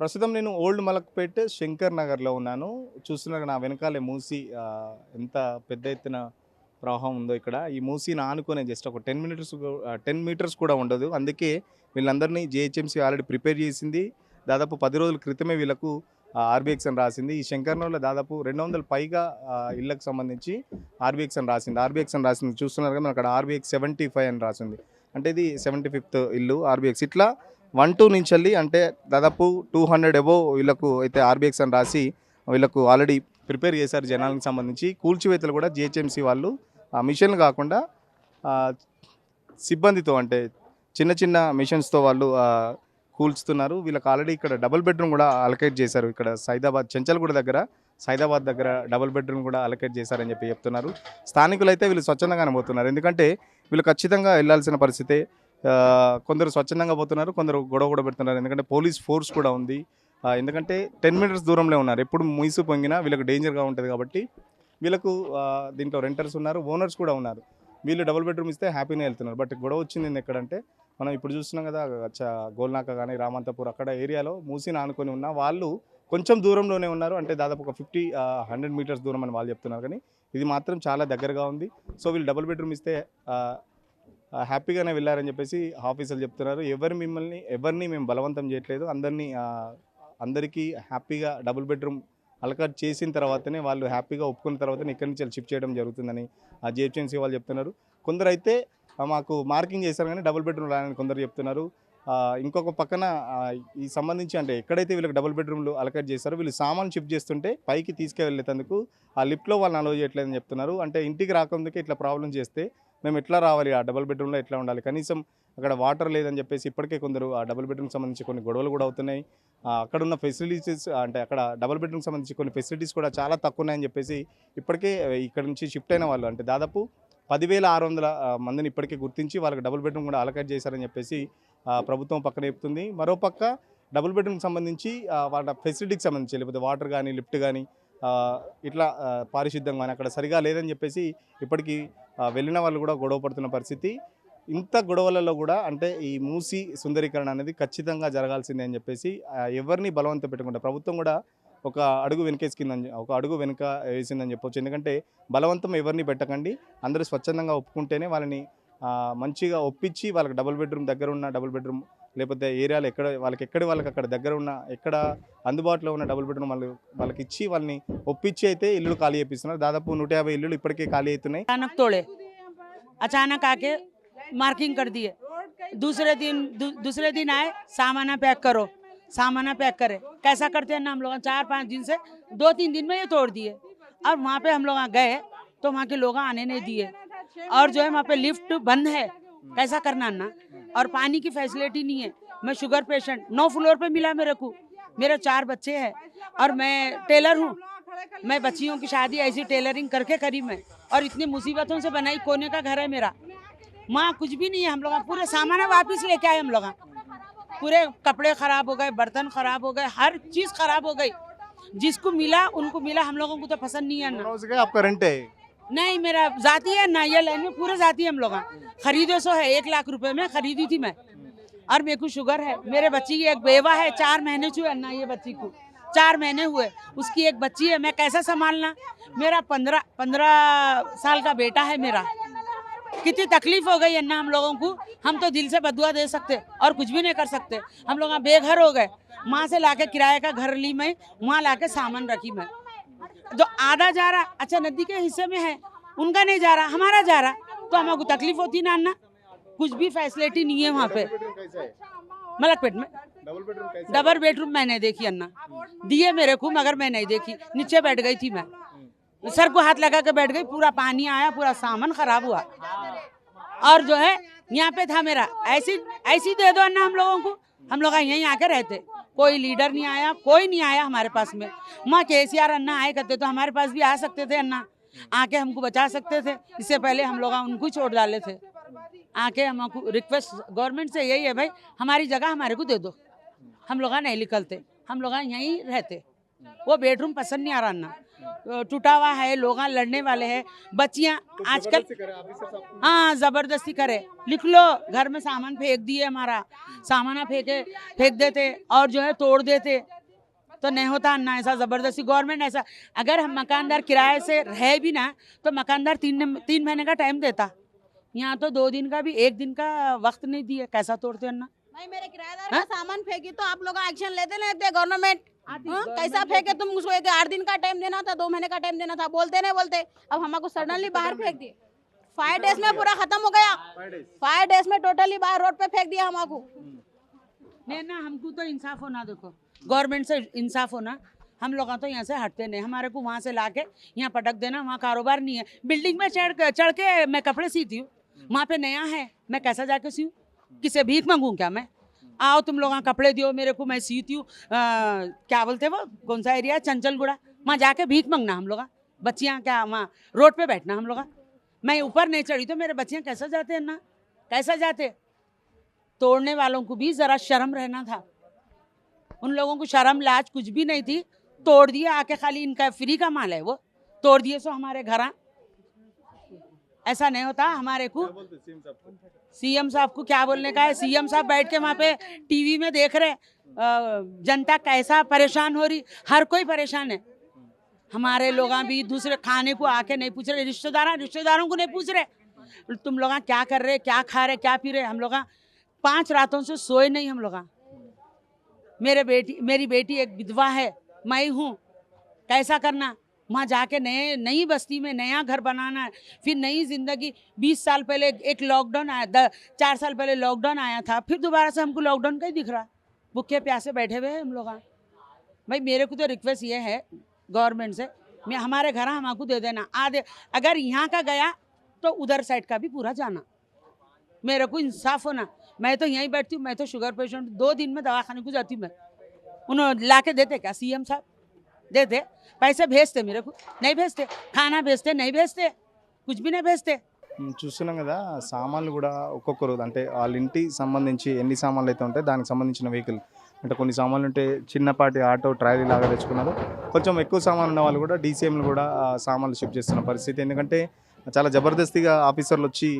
ప్రస్తుతం నేను ఓల్డ్ మలక్పేట్ శంకర్ నగర్‌లో ఉన్నాను. చూస్తున్నారు నా వెనకాలే మూసీ ఎంత పెద్ద ఎత్తున ప్రవాహం ఉందో ఇక్కడ. ఈ మూసీని ఆనుకునే జస్ట్ ఒక 10 మీటర్స్ కూడా ఉండదు. అందుకే వీళ్ళందరినీ జీహెచ్ఎంసీ ఆల్రెడీ ప్రిపేర్ చేసింది. దాదాపు 10 రోజుల క్రితమే వీళ్ళకు ఆర్‌బీఎక్స్ అని రాసింది. ఈ శంకర్ నగర్‌లో దాదాపు 200 పైగా ఇళ్ళకి సంబంధించి ఆర్‌బీఎక్స్ అని రాసింది. ఆర్‌బీఎక్స్ అని రాసింది చూస్తున్నారు కదా! అక్కడ ఆర్‌బీఎక్స్ 75 అని రాసింది. అంటే ఇది 75th ఇల్లు ఆర్‌బీఎక్స్. ఇట్లా 1-2 నుంచెల్లి అంటే దాదాపు 200 అబోవ్ వీళ్ళకు అయితే ఆర్‌బీఎక్స్ అని రాసి వీళ్ళకు ఆల్రెడీ ప్రిపేర్ చేశారు జనాలకు సంబంధించి. కూల్చివేతలు కూడా జీహెచ్ఎంసీ వాళ్ళు మిషన్లు కాకుండా సిబ్బందితో అంటే చిన్న చిన్న మిషన్స్‌తో వాళ్ళు కూల్చుతున్నారు. వీళ్ళకి ఆల్రెడీ ఇక్కడ డబుల్ బెడ్‌రూమ్ కూడా అలొకేట్ చేశారు. ఇక్కడ చెంచల్గూడ దగ్గర సైదాబాద్ దగ్గర డబుల్ బెడ్‌రూమ్ కూడా అలొకేట్ చేశారని చెప్పి చెప్తున్నారు. స్థానికులైతే వీళ్ళు స్వచ్ఛందంగానే పోతున్నారు. ఎందుకంటే వీళ్ళు ఖచ్చితంగా వెళ్ళాల్సిన పరిస్థితే. కొందరు స్వచ్ఛందంగా పోతున్నారు, కొందరు గొడవ కూడా పెడుతున్నారు. ఎందుకంటే పోలీస్ ఫోర్స్ కూడా ఉంది. ఎందుకంటే 10 మీటర్స్ దూరంలో ఉన్నారు. ఎప్పుడు ముయిసు పొంగినా వీళ్ళకి డేంజర్గా ఉంటుంది కాబట్టి వీళ్ళకు దీంట్లో రెంటర్స్ ఉన్నారు, ఓనర్స్ కూడా ఉన్నారు. వీళ్ళు డబుల్ బెడ్రూమ్ ఇస్తే హ్యాపీనే వెళ్తున్నారు. బట్ గొడవ వచ్చింది ఎక్కడంటే మనం ఇప్పుడు చూస్తున్నాం కదా, గోల్నాక కానీ రామంతపూర్ అక్కడ ఏరియాలో మూసిని ఆనుకొని ఉన్న వాళ్ళు కొంచెం దూరంలోనే ఉన్నారు. అంటే దాదాపు ఒక 100 మీటర్స్ దూరం అని వాళ్ళు చెప్తున్నారు. కానీ ఇది మాత్రం చాలా దగ్గరగా ఉంది. సో వీళ్ళు డబుల్ బెడ్రూమ్ ఇస్తే హ్యాపీగానే వెళ్ళారని చెప్పేసి ఆఫీసర్లు చెప్తున్నారు. ఎవరిని మేము బలవంతం చేయట్లేదు. అందరికీ హ్యాపీగా డబుల్ బెడ్రూమ్ అలకాట్ చేసిన తర్వాతనే వాళ్ళు హ్యాపీగా ఒప్పుకున్న తర్వాతనే ఇక్కడి నుంచి షిఫ్ట్ చేయడం జరుగుతుందని జీహెచ్ఎంసీ వాళ్ళు చెప్తున్నారు. కొందరైతే మాకు మార్కింగ్ చేశారు కానీ డబుల్ బెడ్రూమ్ రాని కొందరు చెప్తున్నారు. ఇంకొక పక్కన ఈ సంబంధించి అంటే ఎక్కడైతే వీళ్ళకి డబుల్ బెడ్రూమ్లు అలకేట్ చేస్తారో వీళ్ళు సామాన్ షిఫ్ట్ చేస్తుంటే పైకి తీసుకెళ్ళేందుకు ఆ లిఫ్ట్లో వాళ్ళని అలౌ చేయట్లేదని చెప్తున్నారు. అంటే ఇంటికి రాకందుకే ఇట్లా ప్రాబ్లం చేస్తే మేము ఎట్లా రావాలి, ఆ డబుల్ బెడ్రూమ్లో ఎట్లా ఉండాలి, కనీసం అక్కడ వాటర్ లేదని చెప్పేసి ఇప్పటికే కొందరు ఆ డబుల్ బెడ్రూమ్కి సంబంధించి కొన్ని గొడవలు కూడా అవుతున్నాయి. అక్కడ ఉన్న ఫెసిలిటీస్ అంటే అక్కడ డబుల్ బెడ్రూమ్కి సంబంధించి కొన్ని ఫెసిలిటీస్ కూడా చాలా తక్కువ ఉన్నాయని చెప్పేసి ఇప్పటికే ఇక్కడ నుంచి షిఫ్ట్ అయిన వాళ్ళు అంటే దాదాపు 10,600 మందిని ఇప్పటికే గుర్తించి వాళ్ళకి డబుల్ బెడ్రూమ్ కూడా అలకేట్ చేశారని చెప్పేసి ప్రభుత్వం పక్కన చెప్తుంది. మరోపక్క డబుల్ బెడ్రూమ్కి సంబంధించి వాళ్ళ ఫెసిలిటీకి సంబంధించి లేకపోతే వాటర్ కానీ లిఫ్ట్ కానీ ఇట్లా పారిశుద్ధ్యం కానీ అక్కడ సరిగా లేదని చెప్పేసి ఇప్పటికీ వెళ్ళిన వాళ్ళు కూడా గొడవ పడుతున్న పరిస్థితి. ఇంత గొడవలలో కూడా అంటే ఈ మూసి సుందరీకరణ అనేది ఖచ్చితంగా జరగాల్సిందే అని చెప్పేసి ఎవరిని బలవంతం పెట్టకుండా ప్రభుత్వం కూడా ఒక అడుగు వెనుక వేసిందని చెప్పొచ్చు. ఎందుకంటే బలవంతం ఎవరిని పెట్టకండి, అందరూ స్వచ్ఛందంగా ఒప్పుకుంటేనే వాళ్ళని మంచిగా ఒప్పించి వాళ్ళకి డబుల్ బెడ్రూమ్ దగ్గర ఉన్న డబుల్ బెడ్రూమ్ లేకపోతే ఏరియాలో వాళ్ళకి అక్కడ దగ్గర ఉన్న ఎక్కడ అందుబాటులో ఉన్న డబుల్ బెడ్రూమ్ వాళ్ళకి ఇచ్చి వాళ్ళని ఒప్పించి అయితే ఇల్లు ఖాళీ చేపిస్తున్నారు. దాదాపు 150 ఇల్లులు ఇప్పటికే ఖాళీ అవుతున్నాయి. अचानक आके मार्किंग कर दिए। दूसरे दिन आए, सामाना पैक करो, सामाना पैक करे। कैसा करते हैं ना हम लोग 4-5 दिन से 2-3 दिन में ये तोड़ दिए। और वहाँ पे हम लोग गए तो वहाँ के लोग आने नहीं दिए। और जो है वहाँ पे लिफ्ट बंद है, कैसा करना ना। और पानी की फैसिलिटी नहीं है। मैं शुगर पेशेंट 9 फ्लोर पे मिला मेरे को। मेरे 4 बच्चे हैं और मैं टेलर हूँ। मैं बच्चियों की शादी ऐसी टेलरिंग करके करी मैं, और इतनी मुसीबतों से बनाई। कोने का घर है मेरा, माँ कुछ भी नहीं है। हम लोग पूरे सामान वापस लेके आए। हम लोग पूरे कपड़े खराब हो गए, बर्तन खराब हो गए, हर चीज खराब हो गई। जिसको मिला उनको मिला, हम लोगों को तो पसंद नहीं है ना। आपका रेंट है? नहीं, मेरा जाती है ना, ये लाइन में पूरे जाती है। हम लोग खरीदे सो है 1 लाख रुपए में खरीदी थी मैं। और मेरे को शुगर है, मेरे बच्ची की एक बेवा है, 4 महीने हुए ना, ये बच्ची को 4 महीने हुए, उसकी एक बच्ची है, मैं कैसा संभालना। मेरा 15 साल का बेटा है मेरा। कितनी तकलीफ हो गई है ना हम लोगों को। हम तो दिल से बदुआ दे सकते और कुछ भी नहीं कर सकते। हम लोग बेघर हो गए। माँ से लाके किराए का घर ली मैं, वहाँ लाके सामान रखी मैं। जो आधा जा रहा, अच्छा नदी के हिस्से में है, उनका नहीं जा रहा, हमारा जा रहा, तो हमको तकलीफ होती ना अन्ना। कुछ भी फैसिलिटी नहीं है वहाँ पे मलकपेट में। डबल बेडरूम मैंने देखी अन्ना, दिए मेरे को, मगर मैं नहीं देखी। नीचे बैठ गई थी मैं, सर को हाथ लगा के बैठ गई। पूरा पानी आया, पूरा सामान खराब हुआ। और जो है यहाँ पे था मेरा, ऐसी दे दो अन्ना हम लोगों को। हम लोग यहीं आके रहते, कोई लीडर नहीं आया, कोई नहीं आया हमारे पास में। माँ केसीआर अन्ना आए करते तो हमारे पास भी आ सकते थे अन्ना, आके हमको बचा सकते थे। इससे पहले हम लोग उनको छोड़ डाले थे। आके हमको रिक्वेस्ट गवर्नमेंट से यही है, भाई हमारी जगह हमारे को दे दो। हम लोग नहीं निकलते, हम लोग यहीं रहते। वो बेडरूम पसंद नहीं आ रहा ना, टूटा हुआ है, लोग लड़ने वाले हैं, बच्चियाँ आजकल हाँ जबरदस्ती करे। लिख लो, घर में सामान फेंक दिए, हमारा सामान फेंक देते और जो है तोड़ देते। तो नहीं होता अन्ना ऐसा ज़बरदस्ती गवर्नमेंट ऐसा। अगर हम मकानदार किराए से रहे भी ना तो मकानदार 3 महीने का टाइम देता। यहाँ तो 2 दिन का भी 1 दिन का वक्त नहीं दिए, कैसा तोड़ते अन्ना। भाई मेरे किराएदार हाँ? का सामान फेंकी तो आप लोग एक्शन लेते लेते गवर्नमेंट कैसा फेंके? तुम उसको 8 दिन का टाइम देना था, 2 महीने का टाइम देना था, बोलते नहीं बोलते। अब हमको सडनली बाहर फेंक दिए। 5 डेज में पूरा खत्म हो गया। 5 डेज में टोटली बाहर रोड पे फेंक दिया हमको। नहीं ना, हमको तो इंसाफ होना, देखो गवर्नमेंट से इंसाफ होना। हम लोग तो यहाँ से हटते नहीं, हमारे को वहाँ से लाके यहाँ पटक देना, वहाँ कारोबार नहीं है। बिल्डिंग में चढ़ के मैं कपड़े सीती हूँ, वहाँ पे नया है, मैं कैसा जाके सीऊँ? किसे भीख मांगूँ क्या मैं? आओ तुम लोग कपड़े दियो मेरे को, मैं सीती हूँ। क्या बोलते वो, कौन सा एरिया, चंचलगुड़ा, वहाँ जाके भीख मांगना हम लोग। बच्चियाँ क्या वहाँ रोड पे बैठना हम लोग। मैं ऊपर नहीं चढ़ी तो मेरे बच्चियाँ कैसा जाते हैं ना, कैसा जाते? तोड़ने वालों को भी जरा शर्म रहना था। उन लोगों को शर्म लाज कुछ भी नहीं थी, तोड़ दिया आके। खाली इनका फ्री का माल है, वो तोड़ दिए सो हमारे घर। ऐसा नहीं होता हमारे को। सीएम साहब को क्या बोलने का है? सीएम साहब बैठ के वहाँ पे टीवी में देख रहे जनता कैसा परेशान हो रही, हर कोई परेशान है। हमारे लोग भी दूसरे खाने को आके नहीं पूछ रहे, रिश्तेदारों को नहीं पूछ रहे तुम लोग क्या कर रहे, क्या खा रहे, क्या पी रहे। हम लोग 5 रातों से सोए नहीं हम लोग। मेरी बेटी एक विधवा है, मैं हूँ, कैसा करना? वहाँ जाके नई बस्ती में नया घर बनाना है, फिर नई जिंदगी। 20 साल पहले एक लॉकडाउन आया, 4 साल पहले लॉकडाउन आया था, फिर दोबारा से हमको लॉकडाउन का ही दिख रहा। भूखे प्यासे बैठे हुए हैं हम लोग। भाई मेरे को तो रिक्वेस्ट ये है गवर्नमेंट से, मैं हमारे घर हमको दे देना आधे। अगर यहाँ का गया तो उधर साइड का भी पूरा जाना, मेरे को इंसाफ होना। मैं तो यहीं बैठती हूँ, मैं तो शुगर पेशेंट, 2 दिन में दवाखाने को जाती हूँ मैं। उन्होंने ला के देते क्या? सीएम साहब देते, पैसे भेजते मेरे को, नहीं भेजते। खाना भेजते, नहीं भेजते, कुछ भी नहीं भेजते। చూస్తున్నాం కదా, సామాన్లు కూడా ఒక్కొక్కరు అంటే వాళ్ళ ఇంటికి సంబంధించి ఎన్ని సామాన్లు అయితే ఉంటాయి దానికి సంబంధించిన వెహికల్, అంటే కొన్ని సామాన్లు ఉంటే చిన్నపాటి ఆటో ట్రాలీ లాగా తెచ్చుకున్నారు. కొంచెం ఎక్కువ సామాన్లు ఉన్న వాళ్ళు కూడా డీసీఎంలు కూడా సామాన్లు షిఫ్ట్ చేస్తున్న పరిస్థితి. ఎందుకంటే చాలా జబర్దస్తిగా ఆఫీసర్లు వచ్చి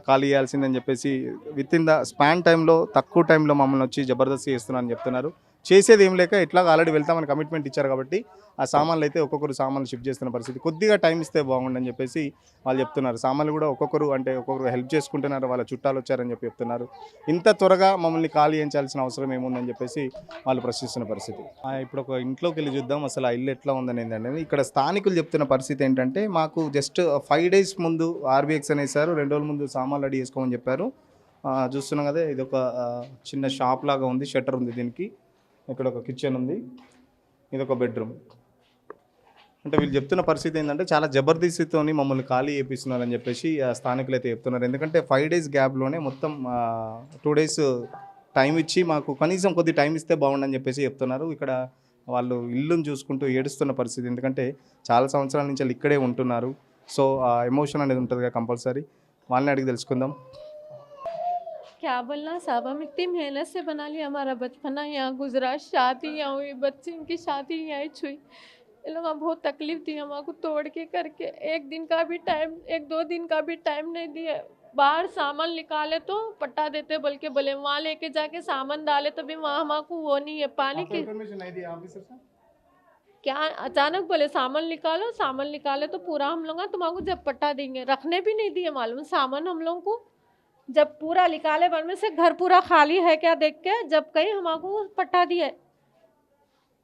ఖాళీ చేయాల్సిందని చెప్పేసి విత్ ఇన్ ద స్పాన్ టైంలో, తక్కువ టైంలో మమ్మల్ని వచ్చి జబర్దస్తి చేస్తున్నారని చెప్తున్నారు. చేసేది ఏం లేక ఎట్లాగో ఆల్రెడీ వెళ్తామని కమిట్మెంట్ ఇచ్చారు కాబట్టి ఆ సామాన్లు అయితే ఒక్కొక్కరు సామాన్లు షిఫ్ట్ చేస్తున్న పరిస్థితి. కొద్దిగా టైం ఇస్తే బాగుండని చెప్పేసి వాళ్ళు చెప్తున్నారు. సామాన్లు కూడా ఒక్కొక్కరు హెల్ప్ చేసుకుంటున్నారు, వాళ్ళ చుట్టాలు వచ్చారని చెప్పి చెప్తున్నారు. ఇంత త్వరగా మమ్మల్ని ఖాళీ చేయించాల్సిన అవసరం ఏముందని చెప్పేసి వాళ్ళు ప్రశ్నిస్తున్న పరిస్థితి. ఇప్పుడు ఒక ఇంట్లోకి వెళ్ళి చూద్దాం అసలు ఆ ఇల్లు ఎట్లా ఉందని. ఏంటంటే ఇక్కడ స్థానికులు చెప్తున్న పరిస్థితి ఏంటంటే, మాకు జస్ట్ 5 డేస్ ముందు ఆర్బీఎక్స్ అనేసారు, 2 రోజుల ముందు సామాన్లు రెడీ చేసుకోమని చెప్పారు. చూస్తున్నాం కదా, ఇది ఒక చిన్న షాప్ లాగా ఉంది, షట్టర్ ఉంది దీనికి. ఇక్కడ ఒక కిచెన్ ఉంది, ఇది ఒక బెడ్రూమ్. అంటే వీళ్ళు చెప్తున్న పరిస్థితి ఏంటంటే చాలా జబర్దస్తితోని మమ్మల్ని ఖాళీ చేపిస్తున్నారని చెప్పేసి స్థానికులు అయితే చెప్తున్నారు. ఎందుకంటే 5 డేస్ గ్యాప్లోనే మొత్తం 2 డేస్ టైం ఇచ్చి మాకు కనీసం కొద్ది టైం ఇస్తే బాగుండని చెప్పేసి చెప్తున్నారు. ఇక్కడ వాళ్ళు ఇల్లును చూసుకుంటూ ఏడుస్తున్న పరిస్థితి. ఎందుకంటే చాలా సంవత్సరాల నుంచి వాళ్ళు ఇక్కడే ఉంటున్నారు. సో ఆ ఎమోషన్ అనేది ఉంటుంది కదా కంపల్సరీ. వాళ్ళని అడిగి తెలుసుకుందాం. क्या बोलना साहब, हम इतनी मेहनत से बना लिया, हमारा बचपना यहाँ गुजरा, शादी यहाँ हुई, बच्चे की शादी यहाँ छुई। ये लोग बहुत तकलीफ दी हमको तोड़ के करके। 1 दिन का भी टाइम, 1-2 दिन का भी टाइम नहीं दिया। बाहर सामान निकाले तो पट्टा देते, बल्कि बोले वहाँ लेके जाके सामान डाले तो भी वहाँ हमको वो नहीं है। पानी की क्या अचानक बोले सामान निकालो तो पूरा हम लोग तुमको जब पट्टा देंगे, रखने भी नहीं दिए मालूम सामान हम लोग को। जब पूरा निकाले वन में से घर पूरा खाली है क्या देख के, जब कहीं हमको पट्टा दिए।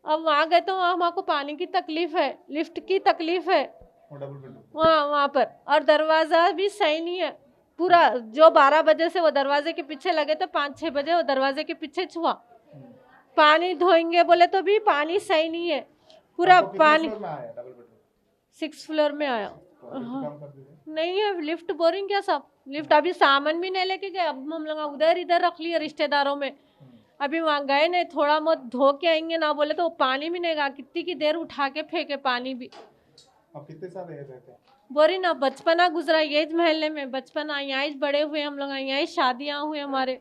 अब वहाँ गए तो वहाँ हमको पानी की तकलीफ है, लिफ्ट की तकलीफ है वहाँ पर, और दरवाज़ा भी सही नहीं है पूरा। जो 12 बजे से वो दरवाजे के पीछे लगे तो 5-6 बजे वो दरवाजे के पीछे छुआ। पानी धोएंगे बोले तो भी पानी सही नहीं है पूरा। पानी 6th फ्लोर में आया। नहीं है लिफ्ट, बोरिंग क्या सब लिफ्ट। अभी सामान भी नहीं लेके गए, अब हम लोग उधर इधर रख लिए रिश्तेदारों में। अभी वहाँ गए नहीं, थोड़ा बहुत धो के आएंगे ना बोले तो पानी भी नहीं गा। कितनी की देर उठा के फेंके पानी भी। अब कितने साल रहते थे? बोरी ना बचपना गुजरा यही महल्ले में, बचपना यहाँ बड़े हुए हम लोग, यहाँ शादियाँ हुए हमारे।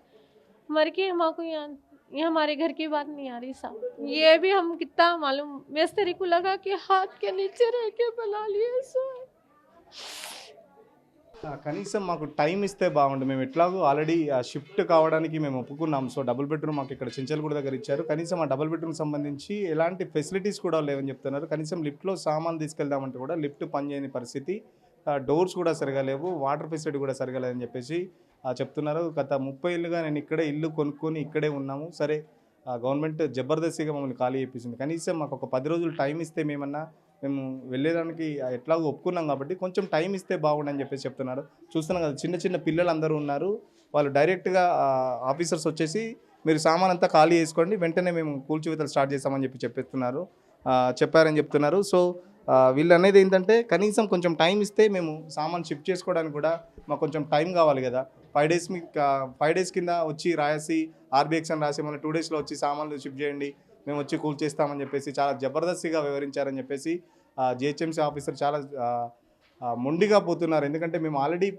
मर के हमको यहाँ ये हमारे घर की बात नहीं आ रही साहब। ये भी हम कितना मालूम मिस्त्री को लगा कि हाथ के नीचे रह के बना लिए सो। కనీసం మాకు టైం ఇస్తే బాగుండు. మేము ఎట్లాగో ఆల్రెడీ షిఫ్ట్ కావడానికి మేము ఒప్పుకున్నాం. సో డబుల్ బెడ్రూమ్ మాకు ఇక్కడ చెంచల్గూడ దగ్గర ఇచ్చారు. కనీసం ఆ డబుల్ బెడ్రూమ్ సంబంధించి ఎలాంటి ఫెసిలిటీస్ కూడా లేవని చెప్తున్నారు. కనీసం లిఫ్ట్లో సామాన్ తీసుకెళ్దామంటే కూడా లిఫ్ట్ పనిచేయని పరిస్థితి, డోర్స్ కూడా సరిగా లేవు, వాటర్ ఫెసిలిటీ కూడా సరిగా లేదని చెప్పేసి చెప్తున్నారు. గత 30 ఏళ్ళుగా నేను ఇక్కడే ఇల్లు కొనుక్కొని ఇక్కడే ఉన్నాము. సరే గవర్నమెంట్ జబర్దస్తిగా మమ్మల్ని ఖాళీ చేయించింది. కనీసం మాకు ఒక 10 రోజులు టైం ఇస్తే మేము వెళ్ళేదానికి ఎట్లాగో ఒప్పుకున్నాం కాబట్టి కొంచెం టైం ఇస్తే బాగుండని చెప్పేసి చెప్తున్నారు. చూస్తున్నాం కదా, చిన్న చిన్న పిల్లలు అందరూ ఉన్నారు. వాళ్ళు డైరెక్ట్గా ఆఫీసర్స్ వచ్చేసి మీరు సామాన్ అంతా ఖాళీ చేసుకోండి, వెంటనే మేము కూల్చివేతలు స్టార్ట్ చేస్తామని చెప్పారని చెప్తున్నారు. సో వీళ్ళు అనేది ఏంటంటే కనీసం కొంచెం టైం ఇస్తే మేము సామాన్ షిఫ్ట్ చేసుకోవడానికి కూడా మాకు కొంచెం టైం కావాలి కదా. 5 డేస్ కింద వచ్చి రాసి ఆర్బీఎక్స్ అని రాసి మన 2 డేస్లో వచ్చి సామాన్లు షిఫ్ట్ చేయండి, మేము వచ్చి కూల్చేస్తామని చెప్పేసి చాలా జబర్దస్తిగా వివరించారని చెప్పేసి జిహెచ్ఎంసీ ఆఫీసర్ చాలా మొండిగా పోతున్నారు. ఎందుకంటే మేము ఆల్రెడీ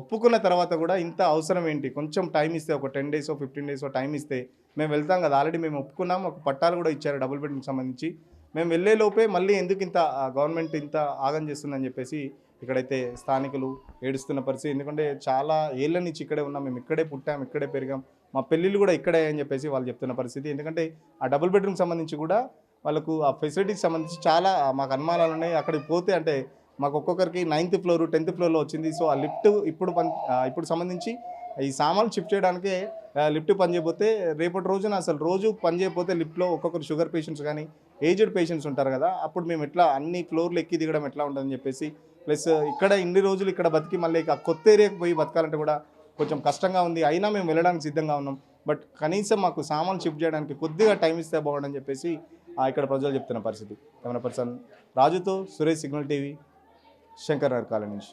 ఒప్పుకున్న తర్వాత కూడా ఇంత అవసరం ఏంటి, కొంచెం టైం ఇస్తే ఒక 10 డేస్ 15 డేస్ టైం ఇస్తే మేము వెళ్తాం కదా. ఆల్రెడీ మేము ఒప్పుకున్నాం, ఒక పట్టాలు కూడా ఇచ్చారు డబుల్ బెడ్రూమ్కి సంబంధించి. మేము వెళ్ళే లోపే మళ్ళీ ఎందుకు ఇంత గవర్నమెంట్ ఇంత ఆగం చేస్తుందని చెప్పేసి ఇక్కడైతే స్థానికులు ఏడుస్తున్న పరిస్థితి. ఎందుకంటే చాలా ఏళ్ళ నుంచి ఇక్కడే ఉన్నాం, మేము ఇక్కడే పుట్టాం, ఇక్కడే పెరిగాం, మా పెళ్ళిళ్ళు కూడా ఇక్కడే అని చెప్పేసి వాళ్ళు చెప్తున్న పరిస్థితి. ఎందుకంటే ఆ డబుల్ బెడ్రూమ్ సంబంధించి కూడా వాళ్ళకు ఆ ఫెసిలిటీకి సంబంధించి చాలా మాకు అనుమానాలు ఉన్నాయి. అక్కడికి పోతే అంటే మాకు ఒక్కొక్కరికి 9th ఫ్లోర్ 10th ఫ్లోర్లో వచ్చింది. సో ఆ లిఫ్ట్ ఇప్పుడు సంబంధించి ఈ సామాన్లు షిఫ్ట్ చేయడానికే లిఫ్ట్ పనిచేయకపోతే రేపటి రోజున అసలు రోజు పనిచేయకపోతే లిఫ్ట్లో ఒక్కొక్కరు షుగర్ పేషెంట్స్ కానీ ఏజ్డ్ పేషెంట్స్ ఉంటారు కదా, అప్పుడు మేము ఎట్లా అన్ని ఫ్లోర్లు ఎక్కి దిగడం ఎట్లా ఉంటుందని చెప్పేసి, ప్లస్ ఇక్కడ ఇన్ని రోజులు ఇక్కడ బతికి మళ్ళీ ఇక కొత్త ఏరియాకి పోయి బతకాలంటే కూడా కొంచెం కష్టంగా ఉంది. అయినా మేము వెళ్ళడానికి సిద్ధంగా ఉన్నాం. బట్ కనీసం మాకు సామాన్ షిఫ్ట్ చేయడానికి కొద్దిగా టైం ఇస్తే బాగుండని చెప్పేసి ఇక్కడ ప్రజలు చెప్తున్న పరిస్థితి. కెమెరా పర్సన్ రాజుతో Suresh, signal TV, Shankar Nagar colony నుంచి.